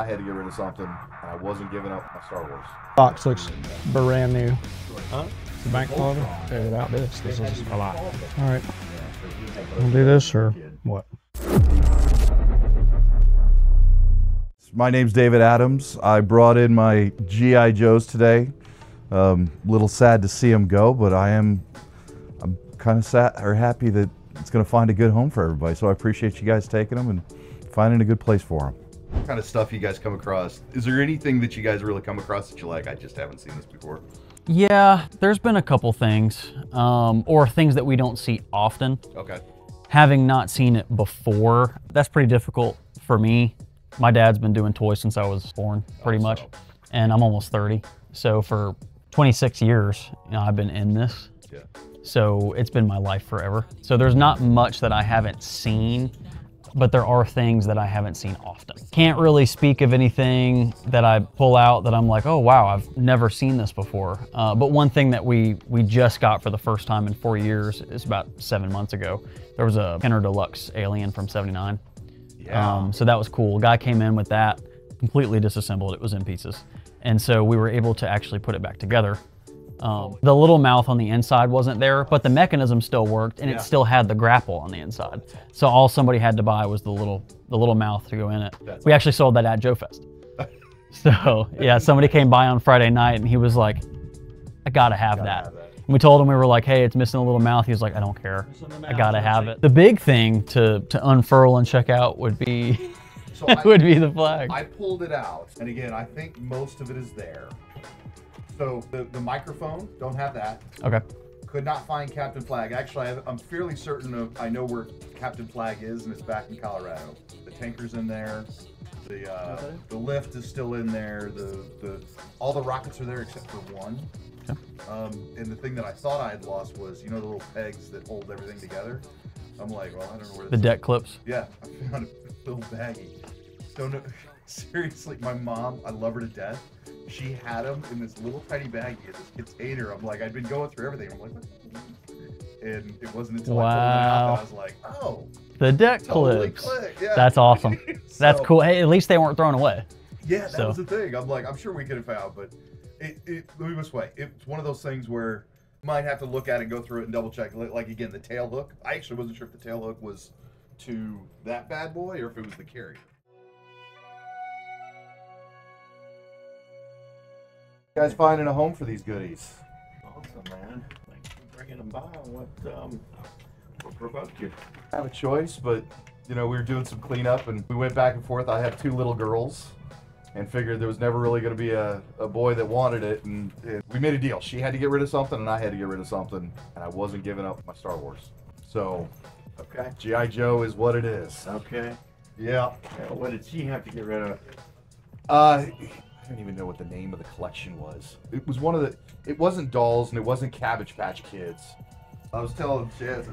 I had to get rid of something, and I wasn't giving up my Star Wars. Box looks brand new. Huh? The bank folder? Okay, without this is a lot. All right. We'll do this or what? My name's David Adams. I brought in my G.I. Joes today. Little sad to see them go, but I'm kind of sad or happy that it's going to find a good home for everybody. So I appreciate you guys taking them and finding a good place for them. What kind of stuff you guys come across? Is there anything that you guys really come across that you like? I just haven't seen this before. Yeah, there's been a couple things, or things that we don't see often. Okay. Having not seen it before, that's pretty difficult for me. My dad's been doing toys since I was born, pretty much, and I'm almost 30. So for 26 years, I've been in this. Yeah. So it's been my life forever. So there's not much that I haven't seen, but there are things that I haven't seen often. Can't really speak of anything that I pull out that I'm like, oh wow, I've never seen this before. But one thing that we just got for the first time in 4 years is about 7 months ago. There was a Kenner Deluxe alien from '79. Yeah. So that was cool. A guy came in with that, completely disassembled. It was in pieces. And so we were able to actually put it back together. The little mouth on the inside wasn't there, but the mechanism still worked, and it still had the grapple on the inside. So all somebody had to buy was the little mouth to go in it. We actually sold that at Joe Fest. So yeah, somebody came by on Friday night, and he was like, I gotta have that. And we told him, we were like, hey, it's missing a little mouth. He was like, I don't care. I gotta have it. The big thing to unfurl and check out would be, would be the flag. I pulled it out, and again, I think most of it is there. So the microphone, don't have that. Okay. Could not find Captain Flag. Actually, I'm fairly certain I know where Captain Flag is, and it's back in Colorado. The tanker's in there. The lift is still in there. All the rockets are there except for one. Okay. And the thing that I thought I had lost was, you know, the little pegs that hold everything together. I'm like, well, I don't know where this The deck clips. Yeah, I found a little baggie. Don't know. Seriously, my mom, I love her to death. She had them in this little tiny baggie at this container. I'm like, I'd been going through everything. I'm like, what? And it wasn't until I pulled them out that I was like, oh. The deck totally clips. Click. Yeah. That's awesome. That's cool. Hey, at least they weren't thrown away. Yeah, that was the thing. I'm like, I'm sure we could have found, but let me put it this way. It's one of those things where you might have to look at it and go through it and double check. Like again, the tail hook. I actually wasn't sure if the tail hook was to that bad boy or if it was the carrier. You guys finding a home for these goodies? Awesome, man. Thanks for bringing them by. What provoked you? I have a choice, but you know, we were doing some cleanup and we went back and forth. I have two little girls and figured there was never really going to be a boy that wanted it, and we made a deal. She had to get rid of something and I had to get rid of something, and I wasn't giving up my Star Wars. So, okay, G.I. Joe is what it is. Okay. Yeah. What did she have to get rid of? I don't even know what the name of the collection was. It was one of the, it wasn't dolls and it wasn't Cabbage Patch Kids. I was telling Chaz,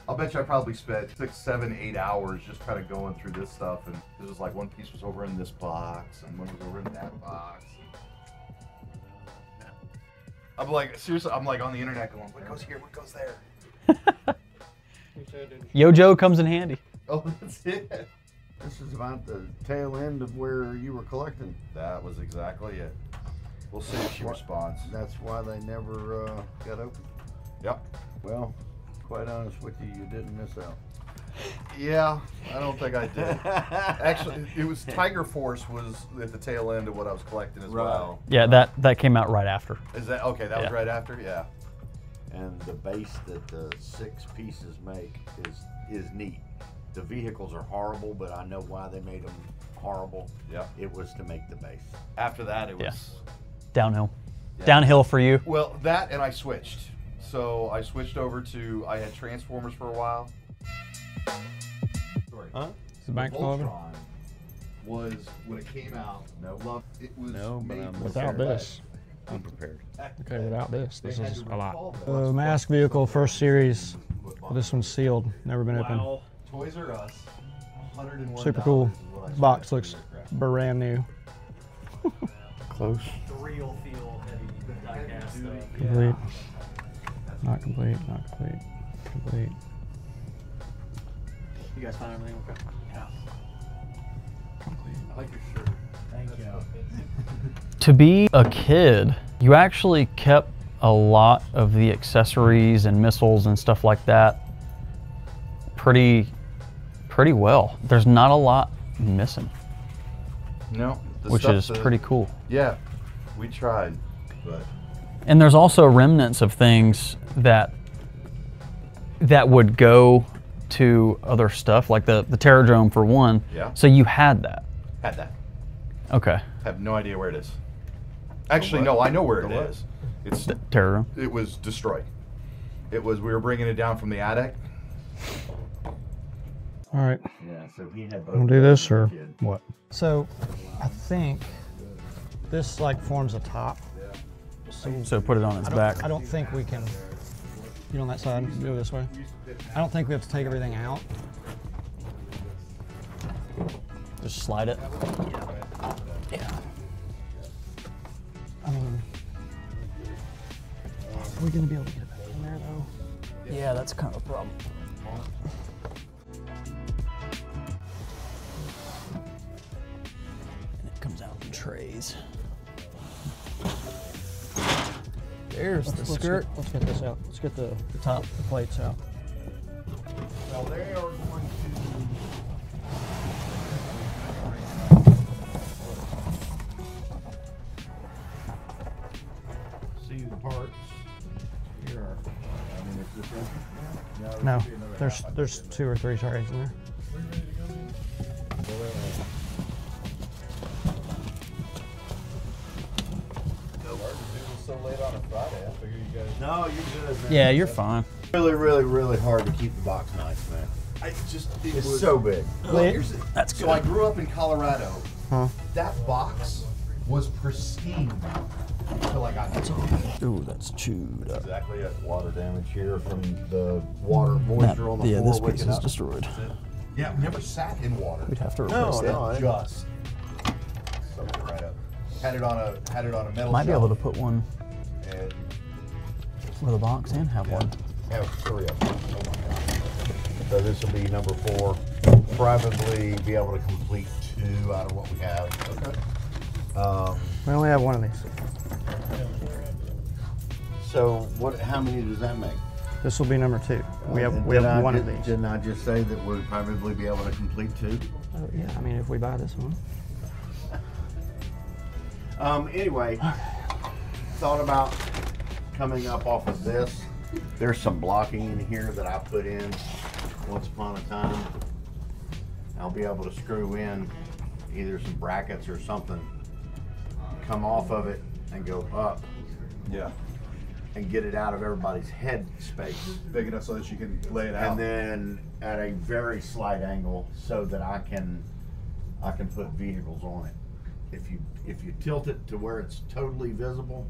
I'll bet you I probably spent 6, 7, 8 hours just kind of going through this stuff, and it was like one piece was over in this box and one was over in that box. I'm like, seriously, I'm like on the internet going, what goes here, what goes there? Yo Joe comes in handy. Oh, that's it. This is about the tail end of where you were collecting. That was exactly it. We'll see if she responds. That's why they never got open. Yep. Well, quite honest with you, you didn't miss out. Yeah, I don't think I did. Actually, it was Tiger Force was at the tail end of what I was collecting as well. Yeah, that came out right after. Is that okay? That was right after. Yeah. And the base that the 6 pieces make is neat. The vehicles are horrible, but I know why they made them horrible. Yeah. It was to make the base. After that, it was downhill. Yeah. Downhill for you. Well, that and I switched. So I switched over to, I had Transformers for a while. Sorry. Huh? The bank folder? Was when it came out. No, love. It was without this. Unprepared. Okay, without this is a lot. Mask vehicle, first series. This one's sealed, never been opened. Toys R Us. $101. Super cool. Box looks brand new. Close. The real feel heavy die-cast stuff. Complete. Not complete. Not complete. Complete. You guys find everything okay? Yeah. Complete. I like your shirt. To be a kid, you actually kept a lot of the accessories and missiles and stuff like that pretty well. There's not a lot missing. No. Which is pretty cool. Yeah, we tried, but. And there's also remnants of things that would go to other stuff, like the Pterodrome for one. Yeah. So you had that. Had that. Okay. Have no idea where it is. Actually, no, I know where it is. It's The Pterodrome. It was destroyed. It was, we were bringing it down from the attic. All right. Yeah, so he had We'll do this or what? So I think this like forms a top. So put it on its back. I don't think we can, you on that side, go this way. I don't think we have to take everything out. Just slide it. Yeah. I mean, are we gonna be able to get it back in there though? Yeah, that's kind of a problem. And it comes out in trays. There's the skirt. Let's get this out. Let's get the top, the plates out. Well, they are going to see the parts. Here are. I mean, it's just No, there's 2 or 3 trays in there. So late on a Friday, I figure you guys. No, you're good, man. Yeah, you're fine. Really, really, really hard to keep the box nice, man. It was so big. Well, here's the, That's so good. I grew up in Colorado. Huh? That box was pristine until I got to it. Ooh, that's chewed up. Exactly it. Water damage here from the water moisture on the Yeah, floor. this piece waking is up. destroyed. Yeah, we never sat in water. We'd have to replace that. No, Just soaked it right up. Had it on a metal Might be shelf. able to put one And with a box and have one. have 3 of them. Oh my God. So this will be number 4. Probably be able to complete 2 out of what we have. okay. We only have one of these. So what? How many does that make? This will be number 2. We have Didn't I one of ju- these. Didn't I just say that we'll probably be able to complete 2? Yeah, I mean if we buy this one. Anyway, thought about coming up off of this. There's some blocking in here that I put in once upon a time. I'll be able to screw in either some brackets or something, come off of it and go up Yeah. and get it out of everybody's head space. Big enough so that you can lay it out. And then at a very slight angle so that I can put vehicles on it. If you tilt it to where it's totally visible,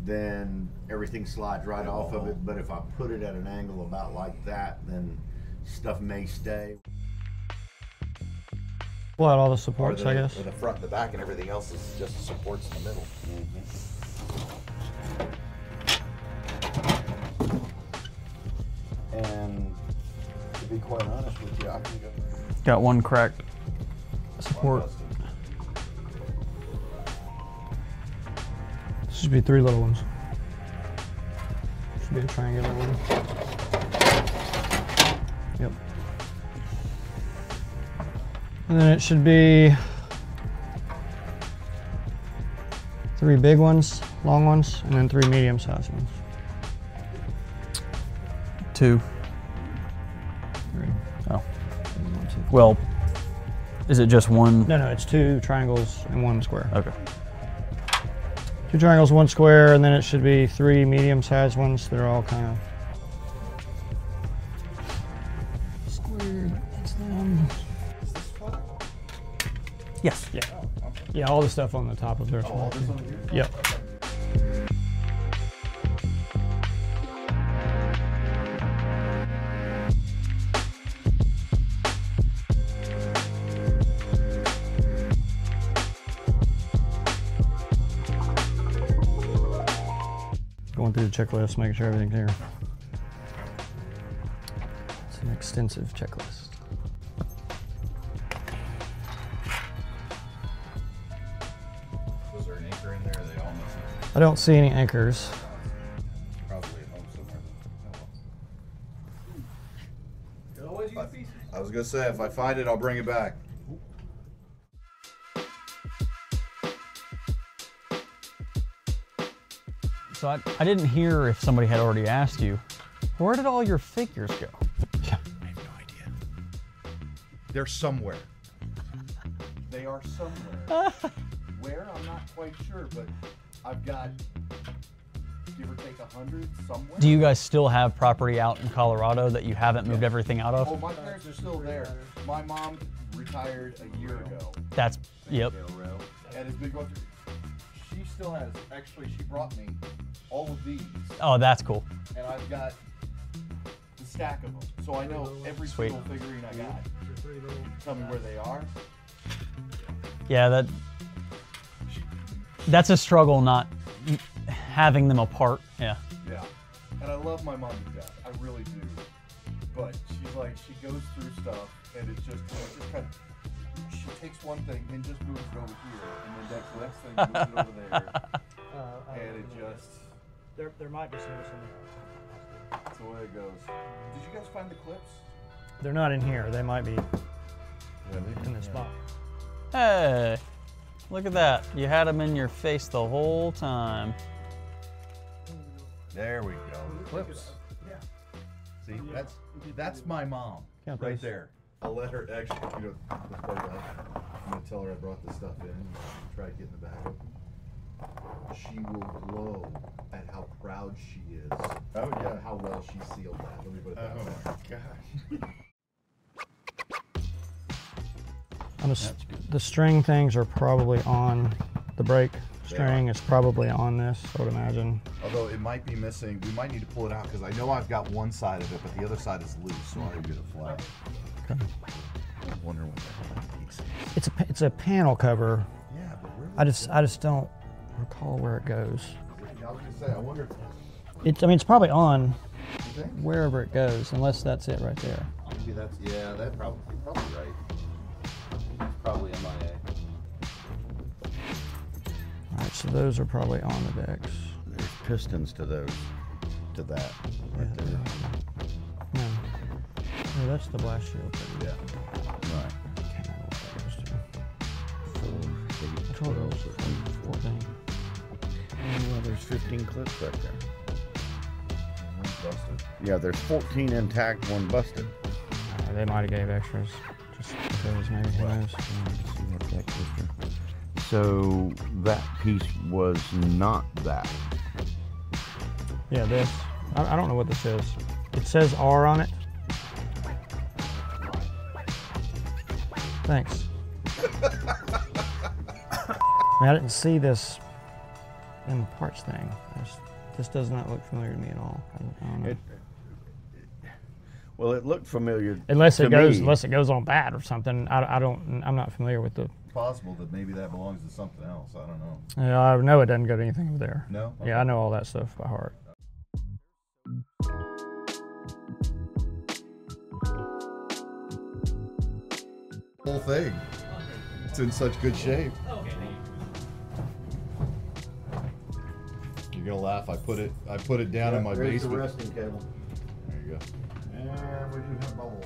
then everything slides right off of it. But if I put it at an angle about like that, then stuff may stay. Pull out all the or supports, the, I guess. or the front and the back, and everything else is just supports in the middle. And to be quite honest with you, I can go. Got one cracked support. This should be 3 little ones. Should be a triangular one. Yep. And then it should be 3 big ones, long ones, and then 3 medium-sized ones. 2. 3. Oh. Well, is it just one? No, it's 2 triangles and 1 square. Okay. 2 triangles, 1 square, and then it should be 3 medium-sized ones. They're all kind of squared. That's them. Yes. Yeah. Yeah, all the stuff on the top of their small. Yep. Going through the checklist, making sure everything's here. It's an extensive checklist. anchor in there? Are they all missing? I don't see any anchors. Probably at home somewhere. I was gonna say, if I find it, I'll bring it back. So I didn't hear if somebody had already asked you, where did all your figures go? I have no idea. They're somewhere. They are somewhere. Where? I'm not quite sure, but I've got, give or take 100 somewhere. Do you guys still have property out in Colorado that you haven't moved everything out of? Oh, my parents are still there. My mom retired a year ago. That's, yep. And has been going through. She still has, actually, she brought me all of these. Oh, that's cool. And I've got the stack of them. So I know every Sweet. single figurine I got. Tell me where they are. Yeah, that's a struggle not having them apart. Yeah. Yeah. And I love my mom to death. I really do. But she's like, she goes through stuff and it's just kind of, she takes one thing and just moves it over here, and then that's the next thing moves it over there. And it just... There might be some missing. That's the way it goes. Did you guys find the clips? They're not in here. They might be in this box. Hey, look at that. You had them in your face the whole time. There we go. Clips. Yeah. See, that's my mom right there. I'll let her actually, I'm gonna tell her I brought this stuff in and try to get in the bag open. She will glow at how proud she is. Oh yeah. And how well she sealed that. Let me put it that way. Oh gosh. The string things are probably on the brake string. Is probably on this, I would imagine. Although it might be missing, we might need to pull it out because I know I've got one side of it, but the other side is loose, so I'll get it flat. Okay. I wonder what that piece is. It's a panel cover. Yeah, but where I just don't recall where it goes. I was gonna say, I wonder. It's probably on You think? wherever it goes, unless that's it right there. Maybe that's, yeah, that probably right. It's probably MIA. All right, so those are probably on the decks. There's pistons to those, to that, right there. No. No, that's the blast shield thing. Yeah. Right. I can't remember what that goes to. 4, 8, I told you it was 14. well, there's 15 clips right there. One's busted. Yeah, there's 14 intact, 1 busted. They might have gave extras. Just because maybe, who knows? So that piece was not that. Yeah, this. I don't know what this is. It says R on it. Thanks. I didn't see this in the parts thing. This does not look familiar to me at all. I don't know. Well, it looked familiar. Unless it to me. goes on bad or something. I'm not familiar with the. It's possible that maybe that belongs to something else. I don't know. Yeah, I know it doesn't go to anything over there. No? Okay. Yeah, I know all that stuff by heart. Whole thing. It's in such good shape. You're gonna laugh. I put it down in my There's basement. the resting cable. There you go. And we do have bubbles.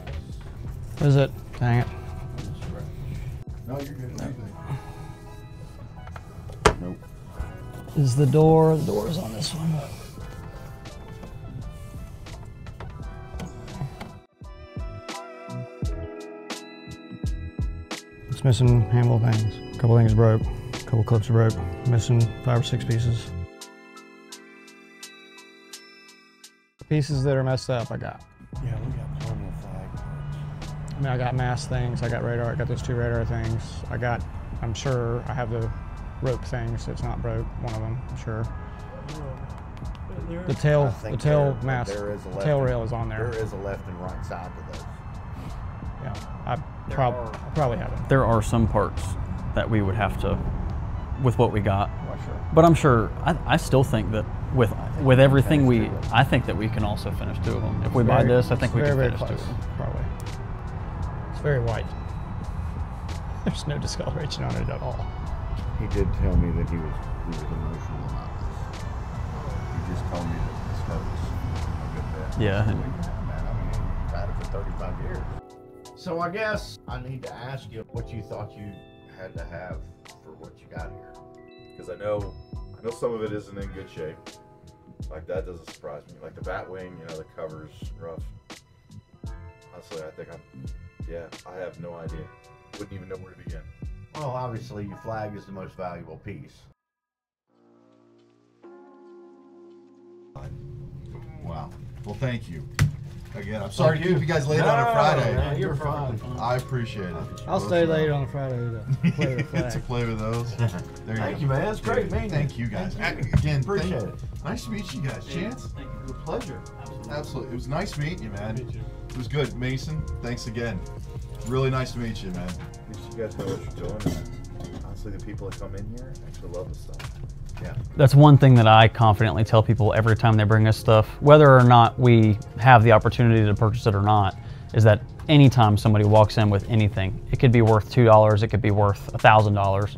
Is it? Dang it. No, you're good. Nope. Is the door? The door is on this one. It's missing a handful of things. A couple things broke. A couple clips broke. Missing 5 or 6 pieces. The pieces that are messed up, I got. Yeah, we got plenty of flag parts. I mean, I got mast things. I got radar. I got those 2 radar things. I'm sure I have the rope things. It's not broke. One of them, I'm sure. The tail mast, tail rail is on there. There is a left and right side to those. Yeah, I probably have it. There are some parts that we would have to, with what we got. Well, sure. But I'm sure, I still think that with everything I think that we can also finish 2 of them. If we buy this, I think we can very finish 2 close, of them. probably. It's very white. There's no discoloration on it at all. He did tell me that he was emotional about this. He just told me that this hurts a good bit. Yeah. Man, I mean, you've had it for 35 years. So I guess I need to ask you what you thought you had to have for what you got here. Because I know some of it isn't in good shape. Like that doesn't surprise me. Like the bat wing, you know, the cover's rough. Honestly, I think I have no idea. Wouldn't even know where to begin. Well, obviously, your flag is the most valuable piece. Wow. Well, thank you. Again, I'm sorry to keep you guys late on a Friday. No, you're fine. I appreciate it. I'll stay late on a Friday to play with flag. To play with those. There you Thank go. you, man. It's great meeting you. Thank you, guys. Again, Appreciate it. Nice to meet you guys. Chance? Thank you. It was a pleasure. Absolutely. It was nice meeting you, man. Me too. It was good. Mason, thanks again. Really nice to meet you, man. At least you guys know what you're doing. And honestly, the people that come in here actually love this stuff. Yeah. That's one thing that I confidently tell people every time they bring us stuff, whether or not we have the opportunity to purchase it or not, is that anytime somebody walks in with anything, it could be worth $2, it could be worth $1,000.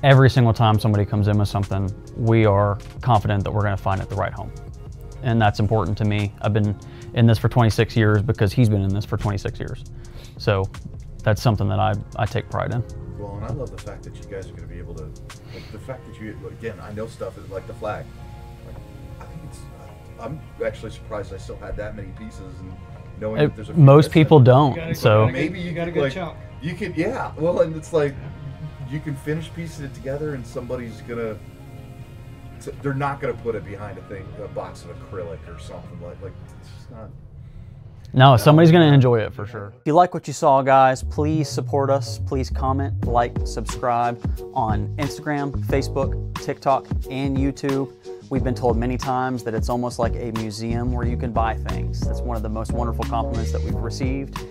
Every single time somebody comes in with something, we are confident that we're going to find it the right home. And that's important to me. I've been in this for 26 years because he's been in this for 26 years. So that's something that I take pride in. Well, and I love the fact that you guys are going to be able to, like the fact that you, again, I know stuff is like the flag. Like, I think it's, I'm actually surprised I still had that many pieces, and knowing that there's a few Most missing. people don't, You so. Maybe you got a could, good like, chunk. You could, yeah. Well, and it's like you can finish piecing it together, and somebody's gonna. They're not gonna put it behind a box of acrylic or something like it's just not. No, somebody's going to enjoy it for sure. If you like what you saw, guys, please support us. Please comment, like, subscribe on Instagram, Facebook, TikTok, and YouTube. We've been told many times that it's almost like a museum where you can buy things. That's one of the most wonderful compliments that we've received.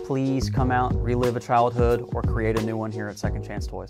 Please come out, relive a childhood, or create a new one here at Second Chance Toys.